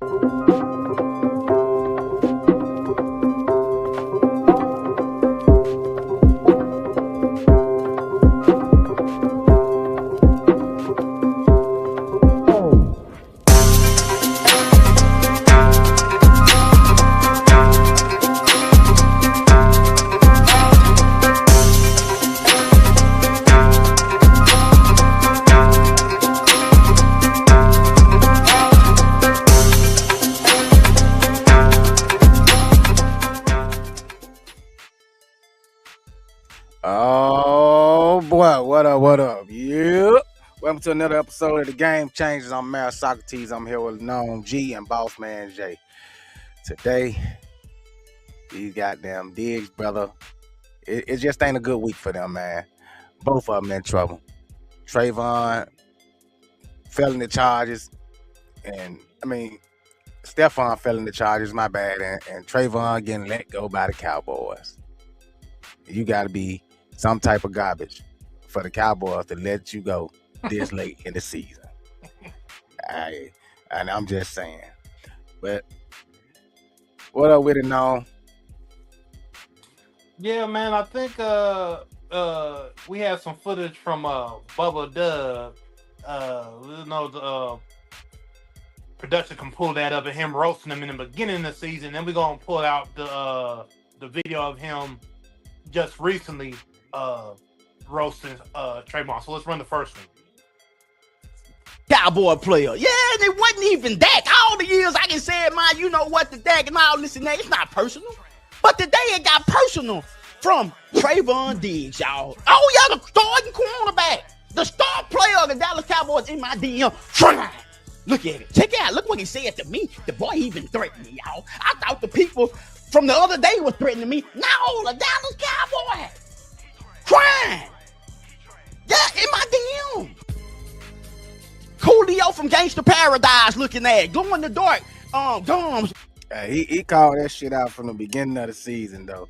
Oh boy, what up? What up? Yeah. Welcome to another episode of the Game Changers. I'm Mayor Socrates. I'm here with Gnome G and Boss Man J. Today, these goddamn Diggs, brother. It just ain't a good week for them, man. Both of them in trouble. Trayvon fell in the charges, and Stephon fell in the charges, my bad, and Trayvon getting let go by the Cowboys. You got to be some type of garbage for the Cowboys to let you go this late in the season. And I'm just saying. But what up with it now? Yeah, man, I think we have some footage from Bubba Dub. The production can pull that up of him roasting him in the beginning of the season. Then we're gonna pull out the video of him just recently roasting Trayvon. So let's run the first one. Cowboy player. Yeah, and it wasn't even Dak. All the years I can say it, man, you know what, the Dak and all this and that, it's not personal. But today it got personal from Trayvon Diggs, y'all. Oh, yeah, the starting cornerback. The star player of the Dallas Cowboys in my DM. Look at it. Check it out. Look what he said to me. The boy even threatened me, y'all. I thought the people from the other day was threatening me. No, the Dallas Cowboys crying. Yeah, in my DM. Coolio from Gangsta Paradise looking at glow in the dark gums. He called that shit out from the beginning of the season, though.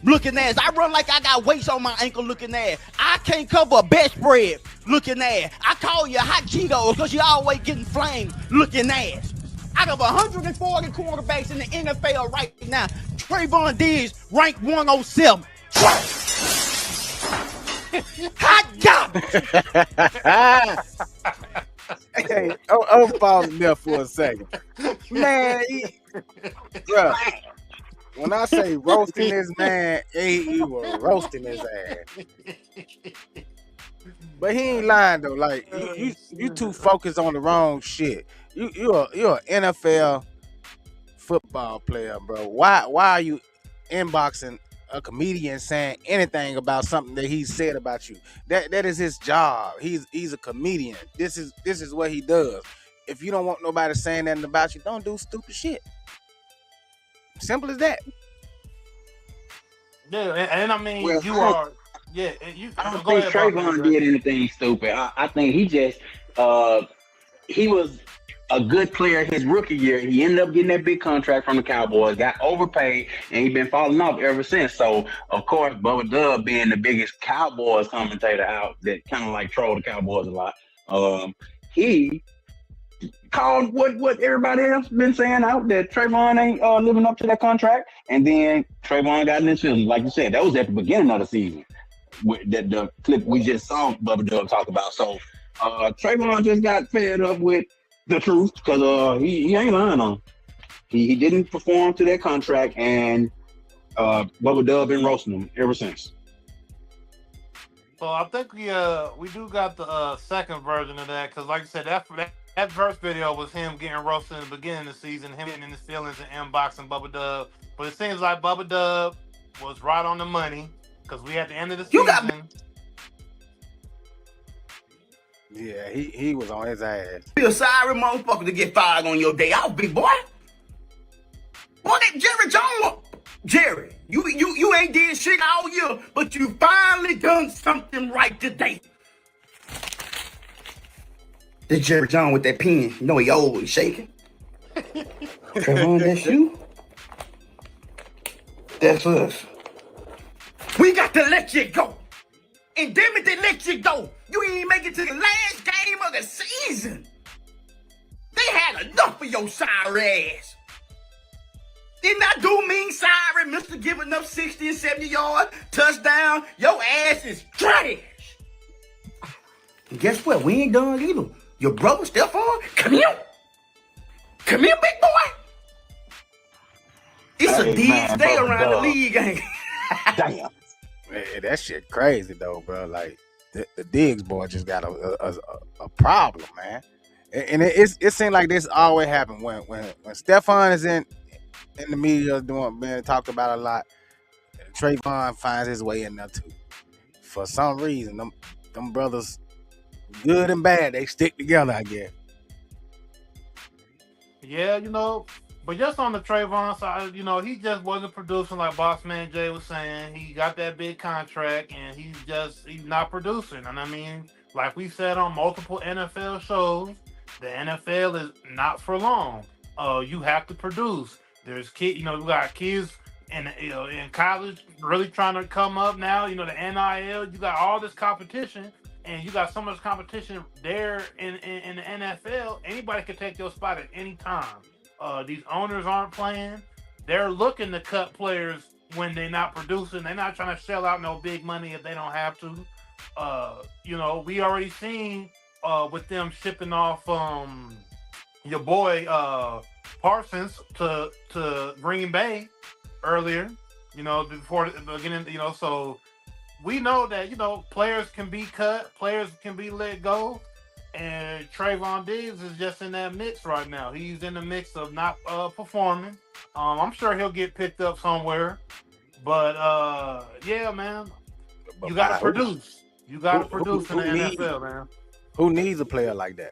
Looking at, I run like I got weights on my ankle looking at. I can't cover a bed spread looking at. I call you hot Cheetos because you always getting flamed looking at. Out of 140 quarterbacks in the NFL right now, Trayvon Diggs ranked 107. Hot garbage. Hey, I'm pausing there for a second. Man, bro, when I say roasting this man, he was roasting his ass. But he ain't lying though. Like you too focused on the wrong shit. You're an NFL football player, bro. Why are you inboxing a comedian saying anything about something that he said about you? That is his job. He's a comedian. This is what he does. If you don't want nobody saying nothing about you, don't do stupid shit. Simple as that. Yeah, and I mean, Well, you are. Yeah, I don't go think ahead, Trayvon did anything stupid. I think he just he was a good player his rookie year. He ended up getting that big contract from the Cowboys, got overpaid, and he's been falling off ever since. So, of course, Bubba Dub being the biggest Cowboys commentator out that kind of like troll the Cowboys a lot, he called what everybody else been saying out, that Trayvon ain't living up to that contract. And then Trayvon got in his feelings. Like you said, that was at the beginning of the season. That the clip we just saw Bubba Dub talk about. So Trayvon just got fed up with the truth because he ain't lying on him. He didn't perform to that contract, and Bubba Dub been roasting him ever since. So I think we do got the second version of that, because like I said, that first video was him getting roasted in the beginning of the season, him getting in his feelings and inboxing Bubba Dub. But it seems like Bubba Dub was right on the money, because we at the end of the season. Yeah, he was on his ass. Be a sorry motherfucker to get fired on your day off, big boy. Boy, that Jerry Jones, Jerry, you ain't did shit all year, but you finally done something right today. That Jerry Jones with that pen, you know he always shaking. Trayvon, that's you? That's us. We got to let you go. And damn it, they let you go. You ain't make it to the last game of the season. They had enough for your sorry ass. Didn't I do mean sorry, Mr. Giving up 60 and 70 yards, touchdown? Your ass is trash. And guess what? We ain't done either. Your brother, Stephon, come here. Come here, big boy. It's a Diggs day around the league, ain't it? Damn. Man, that shit crazy though, bro. Like the Diggs boy just got a problem, man. And it seems like this always happen when Stephon is in the media being talked about a lot. Trayvon finds his way in there too. For some reason, them brothers, good and bad, they stick together, I guess. Yeah, but just on the Trayvon side, he just wasn't producing like Bossman Jay was saying. He got that big contract and he's not producing. And I mean, like we said on multiple NFL shows, the NFL is not for long. You have to produce. There's kids, we got kids in college really trying to come up now. The NIL, you got all this competition. And you got so much competition there in the NFL. Anybody can take your spot at any time. These owners aren't playing. They're looking to cut players when they're not producing. They're not trying to shell out no big money if they don't have to. We already seen with them shipping off your boy Parsons to Green Bay earlier. Before the beginning. So. We know that, players can be cut, players can be let go, and Trayvon Diggs is just in that mix right now. He's in the mix of not performing. I'm sure he'll get picked up somewhere, but yeah, man, you got to produce. You got to produce in the NFL, man. Who needs a player like that?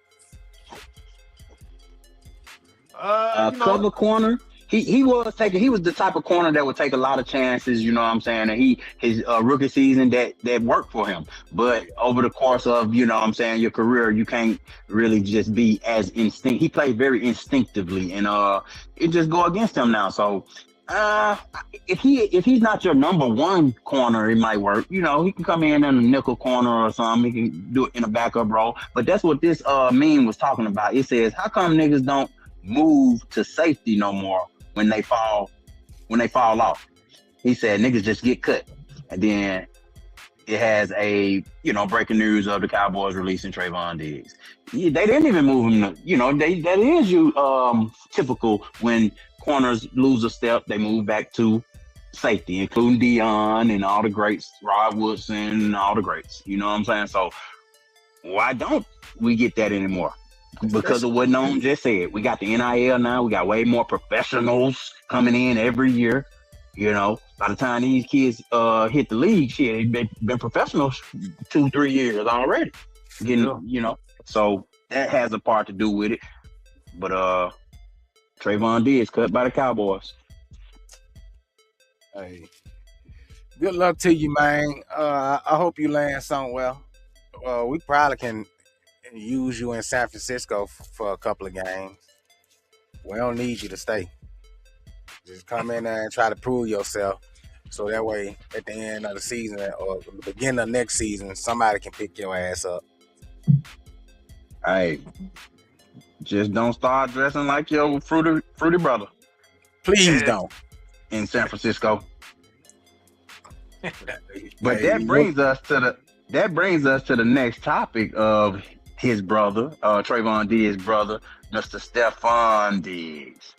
Cover corner. He was the type of corner that would take a lot of chances, you know what I'm saying? And his rookie season that worked for him. But over the course of, your career, you can't really just be as instinct. He played very instinctively and it just go against him now. So if he's not your number one corner, it might work. He can come in a nickel corner or something. He can do it in a backup role. But that's what this meme was talking about. It says, how come niggas don't move to safety no more when they fall off? He said niggas just get cut. And then it has a breaking news of the Cowboys releasing Trayvon Diggs. They didn't even move him that is typical when corners lose a step, they move back to safety, including Dion and all the greats, Rod Woodson and all the greats. You know what I'm saying? So why don't we get that anymore? Because of what Noam just said. We got the NIL now. We got way more professionals coming in every year. By the time these kids hit the league, shit, they've been professionals 2-3 years already. So that has a part to do with it. But Trayvon Diggs cut by the Cowboys. Hey, good luck to you, man. I hope you land somewhere. We probably can use you in San Francisco for a couple of games. We don't need you to stay. Just come in there and try to prove yourself. So that way, at the end of the season or the beginning of next season, somebody can pick your ass up. Hey, just don't start dressing like your fruity brother. Please don't. In San Francisco. But that brings us to the next topic of his brother, Trayvon Diggs' brother, Mr. Stephon Diggs.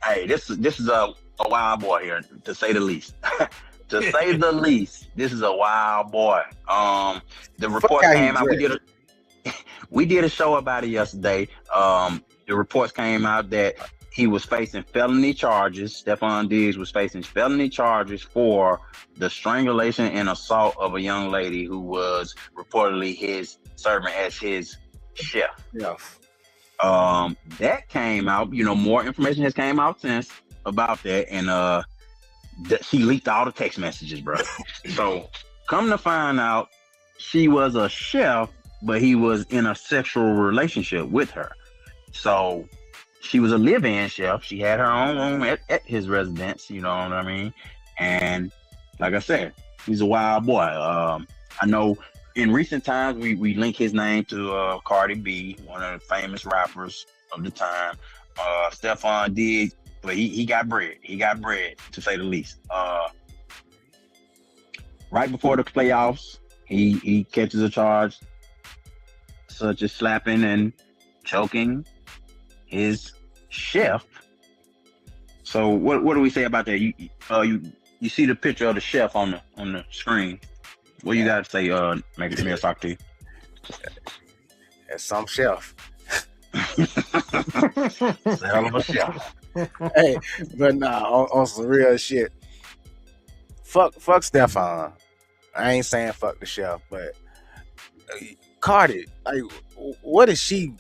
Hey, this is a wild boy here, to say the least. To say the least, this is a wild boy. The report came out. We did a show about it yesterday. The reports came out that he was facing felony charges. Stephon Diggs was facing felony charges for the strangulation and assault of a young lady who was reportedly serving as his chef. Yeah. That came out. More information has came out since about that, and she leaked all the text messages, bro. So come to find out, she was a chef, but he was in a sexual relationship with her. So she was a live-in chef. She had her own room at his residence, you know what I mean? And like I said, he's a wild boy. I know in recent times, we link his name to Cardi B, one of the famous rappers of the time. Stephon Diggs, but he got bread. He got bread, to say the least. Right before the playoffs, he catches a charge such as slapping and choking his chef. So what do we say about that? You see the picture of the chef on the screen. What you got to say, Mayor Socrates? That's some chef. It's a hell of a chef. Hey, but nah, on some real shit. Fuck Stephon. I ain't saying fuck the chef, but Cardi, like, what is she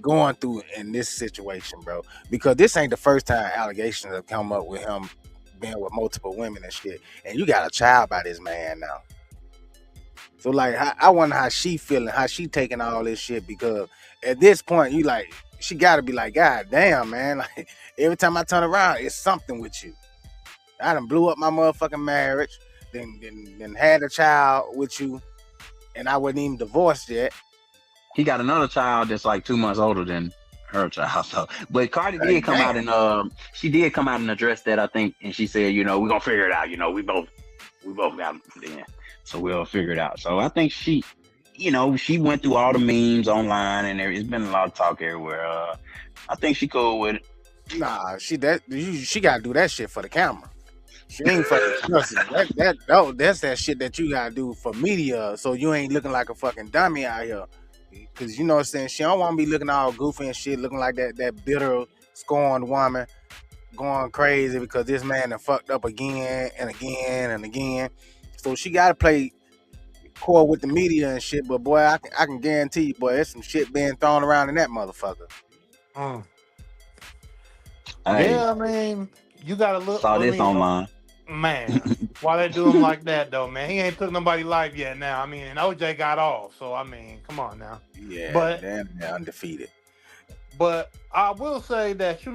going through in this situation, bro? Because this ain't the first time allegations have come up with him being with multiple women and shit. And you got a child by this man now. So like, I wonder how she feeling, how she taking all this shit, because at this point, you like, she got to be like, God damn, man. Like, every time I turn around, it's something with you. I done blew up my motherfucking marriage, then had a child with you, and I wasn't even divorced yet. He got another child that's like 2 months older than her child. So, but Cardi did come out and she did come out and address that, I think, and she said, we're gonna figure it out. We both got then. So we'll figure it out. So I think she went through all the memes online, and it's been a lot of talk everywhere. I think she cool with it. Nah, she got to do that shit for the camera. She ain't fucking that's that shit that you got to do for media, so you ain't looking like a fucking dummy out here. Because you know what I'm saying, she don't want to be looking all goofy and shit, looking like that bitter, scorned woman, going crazy because this man done fucked up again and again and again. So she got to play core with the media and shit. But boy, I can guarantee you, boy, there's some shit being thrown around in that motherfucker. Yeah, I mean, you gotta look. Saw this online. Man, why they do him like that though, man? He ain't took nobody's life yet. Now, I mean, and OJ got off, so I mean, come on now. Yeah, but damn, they're undefeated. But I will say that Trey.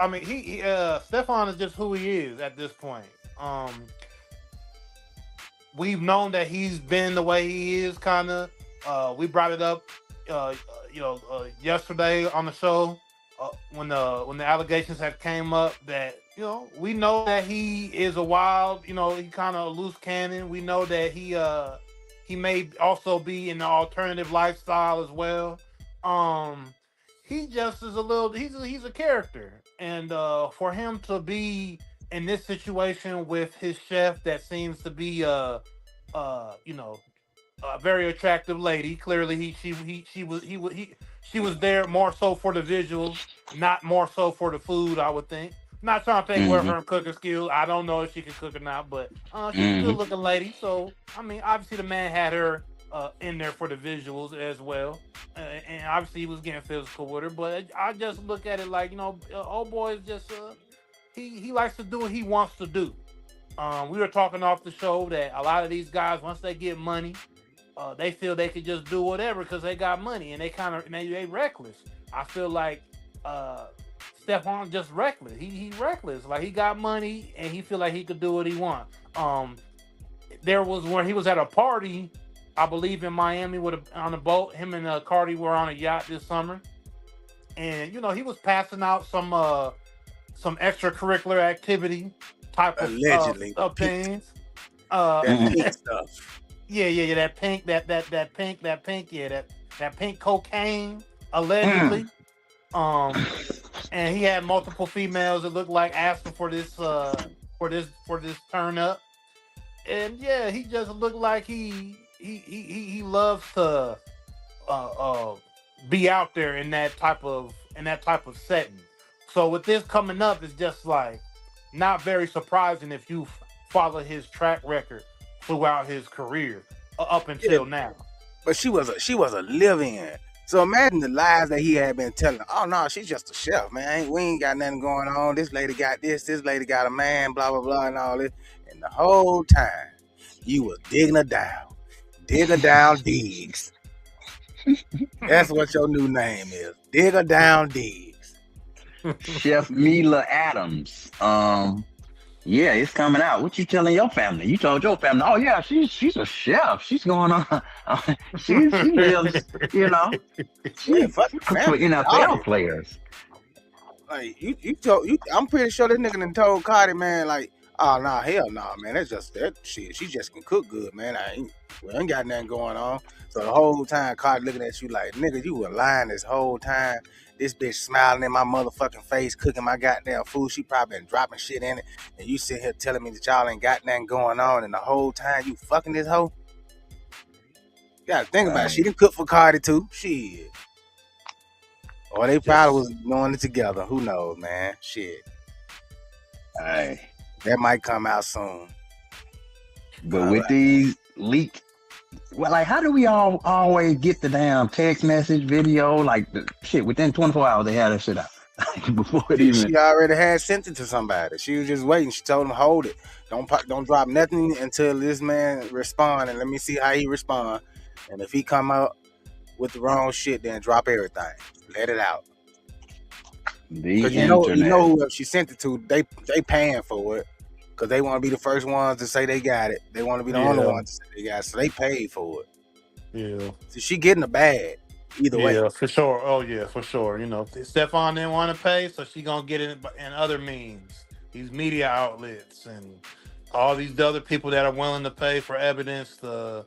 I mean, he Stephon is just who he is at this point. We've known that he's been the way he is, kind of. We brought it up, yesterday on the show when the allegations had came up that we know that he is a wild, he kind of a loose cannon. We know that he may also be in the alternative lifestyle as well. He just is he's a character, and for him to be in this situation with his chef that seems to be a very attractive lady. Clearly, she was there more so for the visuals, not more so for the food. I would think. Not trying to think where her cooking skills. I don't know if she can cook or not, but she's a good looking lady. So I mean, obviously the man had her in there for the visuals as well, and obviously he was getting physical with her. But I just look at it like old boy is just he likes to do what he wants to do. We were talking off the show that a lot of these guys, once they get money, they feel they could just do whatever because they got money, and they reckless. I feel like Stephon just reckless. He reckless. Like, he got money and he feel like he could do what he wants. There was when he was at a party, I believe in Miami on a boat. Him and Cardi were on a yacht this summer, and he was passing out some extracurricular activity type of allegedly things. That stuff. Yeah, that pink, that pink cocaine, allegedly. And he had multiple females that looked like asking for this turn up. And yeah, he just looked like he loves to be out there in that type of setting. So with this coming up, it's just like not very surprising if you follow his track record throughout his career up until now. But she was a live-in. So imagine the lies that he had been telling. Oh no, she's just a chef, man. We ain't got nothing going on. This lady got this lady got a man, blah blah blah, and all this. And the whole time you was digging her down Diggs. That's what your new name is, Digger Down Diggs. Chef Mila Adams. Yeah, it's coming out. What you telling your family? You told your family, oh yeah, she's a chef. She's going on. she lives, you know, Yeah, she fuck your cooks for family. NFL players. Like you told you. I'm pretty sure this nigga done told Cardi, man. Like, oh nah, hell nah, man. That's just that shit. She just can cook good, man. We ain't got nothing going on. So the whole time, Cardi looking at you like, nigga, you were lying this whole time. This bitch smiling in my motherfucking face, cooking my goddamn food. She probably been dropping shit in it, and you sit here telling me that y'all ain't got nothing going on, and the whole time you fucking this hoe. You gotta think about it. She done cook for Cardi too. Shit. Or they probably was doing it together. Who knows, man? Shit. Hey. That might come out soon. But with these leaks, well, like, how do we all always get the damn text message, video, like the shit within 24 hours? They had that shit out before it even. She already had sent it to somebody. She was just waiting. She told him, hold it. Don't drop nothing until this man respond, and let me see how he respond. And if he come out with the wrong shit, then drop everything. Let it out. Because you know who she sent it to, they paying for it. Because they want to be the first ones to say they got it. They want to be the only ones to say they got it. So they paid for it. Yeah. So she getting a bag either way. Yeah, for sure. Oh, yeah, for sure. You know, Stephon didn't want to pay, so she going to get it in other means. These media outlets and all these other people that are willing to pay for evidence to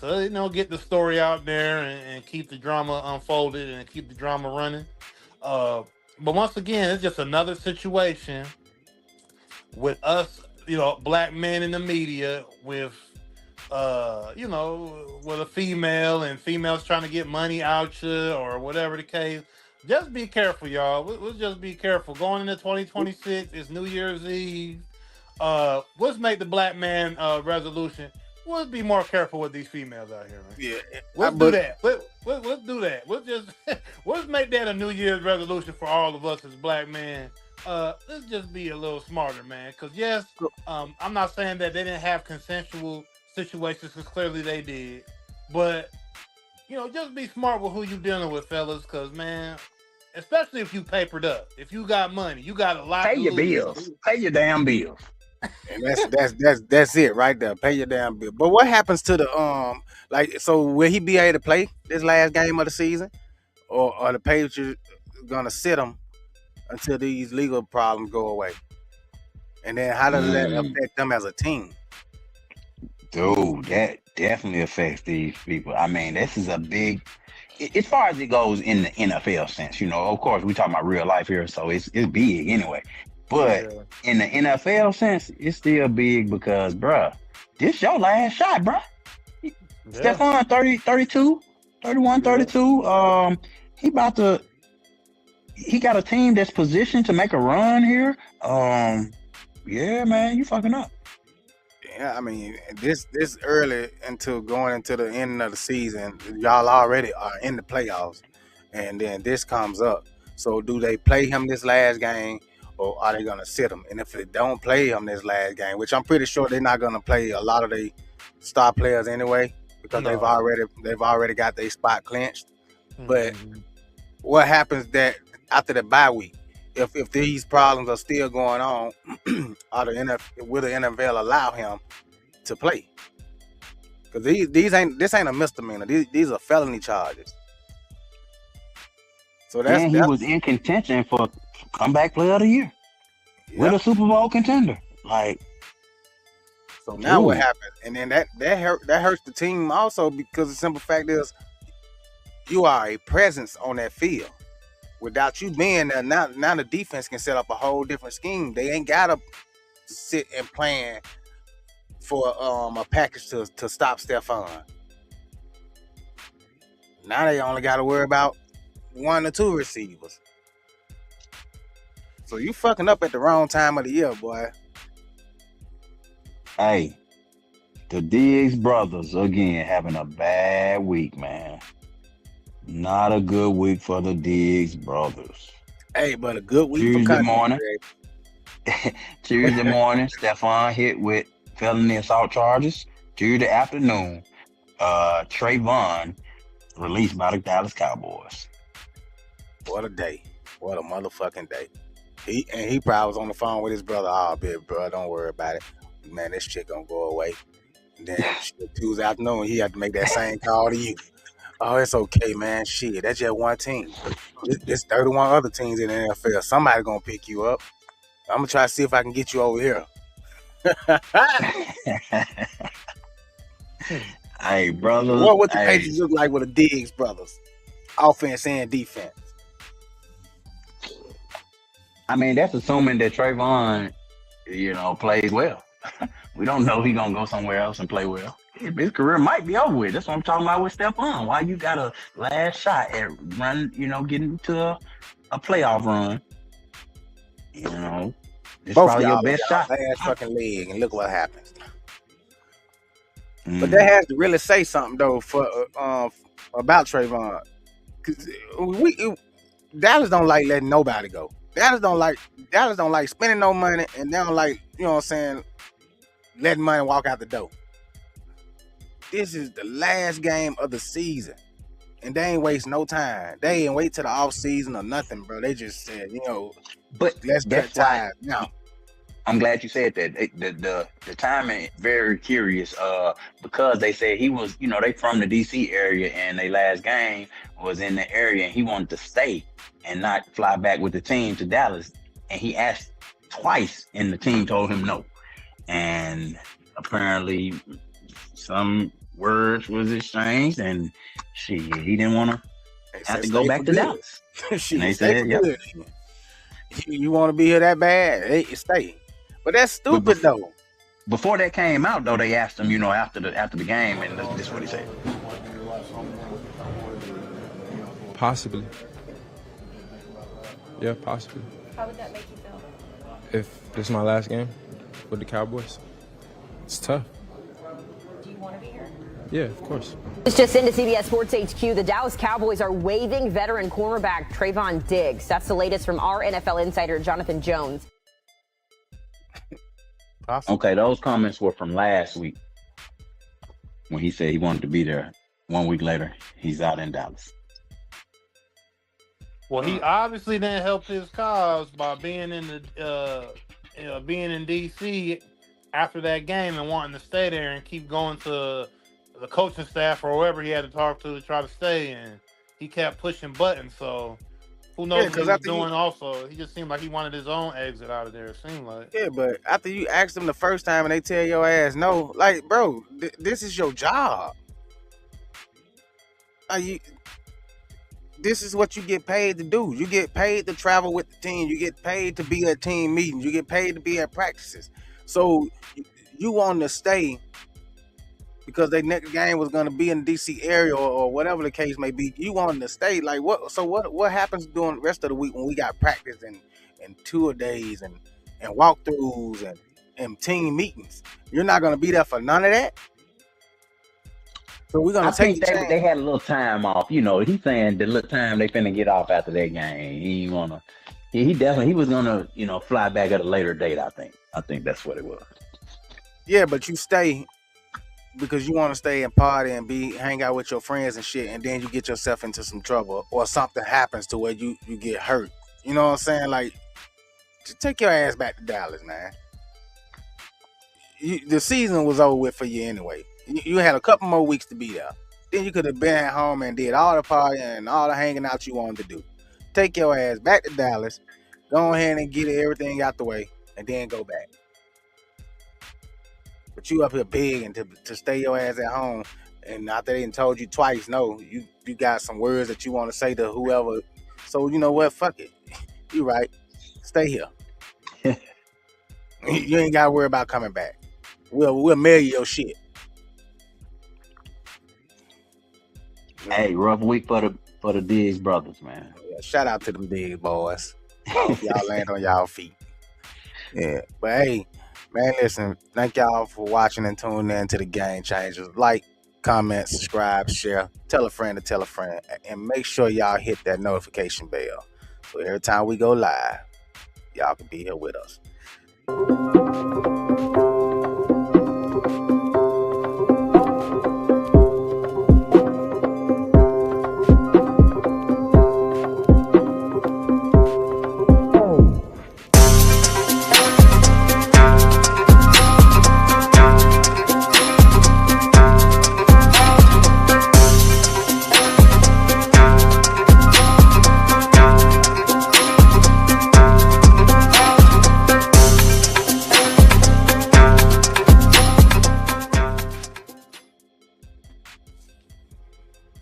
you know, get the story out there and keep the drama unfolded and keep the drama running. But once again, it's just another situation with us, you know, black men in the media with, you know, with a female and females trying to get money out you or whatever the case. Just be careful, y'all. We'll just be careful. Going into 2026, it's New Year's Eve. Let's make the black man resolution. Let's be more careful with these females out here, man. Yeah, let's do that. Let's do that. Let's make that a New Year's resolution for all of us as black men. Let's just be a little smarter, man. Because yes, I'm not saying that they didn't have consensual situations, because clearly they did. But you know, just be smart with who you dealing with, fellas. Because man, especially if you papered up, if you got money, you got a lot. Pay your bills. Pay your damn bills. And that's it right there. Pay your damn bill. But what happens to the like? So will he be able to play this last game of the season, or are the Patriots gonna sit him until these legal problems go away? And then how does that affect them as a team? Dude, that definitely affects these people. I mean, this is a big, as far as it goes in the NFL sense, you know, of course, we talking about real life here, so it's big anyway. But in the NFL sense, it's still big because, bruh, this your last shot, bruh. Yeah. Stephon, 31, 32. He got a team that's positioned to make a run here. Yeah, man, you fucking up. Yeah, I mean, this early into going into the end of the season, y'all already are in the playoffs, and then this comes up. So do they play him this last game, or are they gonna sit him? And if they don't play him this last game, which I'm pretty sure they're not gonna play a lot of the star players anyway, because they've already got their spot clinched. But what happens that after the bye week, if these problems are still going on, will the NFL allow him to play? Because this ain't a misdemeanor. These are felony charges. So he was in contention for comeback player of the year with a Super Bowl contender. Like, so now what happens? And then that hurts the team also, because the simple fact is you are a presence on that field. Without you being there, now the defense can set up a whole different scheme. They ain't gotta sit and plan for a package to stop Stephon. Now they only got to worry about 1 or 2 receivers. So you fucking up at the wrong time of the year, boy. Hey, the Diggs brothers again having a bad week, man. Not a good week for the Diggs brothers. Hey, but a good week Tuesday for morning. Tuesday morning, Stephon hit with felony assault charges. Tuesday afternoon, Trayvon released by the Dallas Cowboys. What a day. What a motherfucking day. He probably was on the phone with his brother. Oh, bit, bro, don't worry about it. Man, this shit gonna go away. And then Tuesday afternoon, he had to make that same call to you. Oh, it's okay, man. Shit, that's just one team. There's 31 other teams in the NFL. Somebody gonna pick you up. I'm gonna try to see if I can get you over here. Hey, brother. What the Patriots look like with the Diggs brothers, offense and defense? I mean, that's assuming that Trayvon, plays well. We don't know he gonna go somewhere else and play well. His career might be over with. That's what I'm talking about with Stephon. Why you got a last shot at getting to a playoff run? It's Both probably y'all your best shot. Last fucking leg, and look what happens. But that has to really say something though for about Trayvon, because Dallas don't like letting nobody go. Dallas don't like spending no money, and they don't like, letting money walk out the door. This is the last game of the season, and they ain't waste no time. They ain't wait till the off season or nothing, bro. They just said, but let's cut ties now. I'm glad you said that. The timing very curious. Because they said he was, they from the DC area, and their last game was in the area, and he wanted to stay and not fly back with the team to Dallas. And he asked twice, and the team told him no. And apparently, some words was exchanged, and he didn't want to have to go back to Dallas. And they said, "Yep, you want to be here that bad? Hey, stay." But that's stupid though. Before that came out, though, they asked him, after the game, and this is what he said. Possibly. Yeah, possibly. How would that make you feel? If this is my last game with the Cowboys, it's tough. Do you want to be here? Yeah, of course. It's just into CBS Sports HQ. The Dallas Cowboys are waiving veteran cornerback Trayvon Diggs. That's the latest from our NFL insider, Jonathan Jones. Okay, those comments were from last week when he said he wanted to be there. 1 week later, he's out in Dallas. Well, he obviously didn't help his cause by being in DC after that game and wanting to stay there and keep going to the coaching staff or whoever he had to talk to try to stay. And he kept pushing buttons. So who knows what he was doing? Also, he just seemed like he wanted his own exit out of there. It seemed like. Yeah, but after you ask them the first time and they tell your ass no, like, bro, this is your job. This is what you get paid to do. You get paid to travel with the team. You get paid to be at team meetings. You get paid to be at practices. So you want to stay because their next game was going to be in the DC area or whatever the case may be. You wanted to stay. Like what? So what happens during the rest of the week when we got practice and tour days and walkthroughs and team meetings? You're not going to be there for none of that. So we're gonna take. I think they had a little time off. He's saying the little time they finna get off after that game. He wanna. He definitely was gonna fly back at a later date. I think that's what it was. Yeah, but you stay because you want to stay and party and hang out with your friends and shit, and then you get yourself into some trouble or something happens to where you get hurt. You know what I'm saying? Like, just take your ass back to Dallas, man. The season was over with for you anyway. You had a couple more weeks to be there. Then you could have been at home and did all the partying and all the hanging out you wanted to do. Take your ass back to Dallas. Go ahead and get everything out the way and then go back. But you up here begging to stay your ass at home, and after they told you twice no, you got some words that you want to say to whoever. So you know what? Fuck it. You right. Stay here. You ain't got to worry about coming back. We'll mail you your shit. Hey, rough week for the Diggs brothers, man. Yeah, shout out to them Diggs boys. Y'all land on y'all feet. Yeah, but hey, man, listen. Thank y'all for watching and tuning in to the Game Changers. Like, comment, subscribe, share, tell a friend to tell a friend, and make sure y'all hit that notification bell so every time we go live, y'all can be here with us.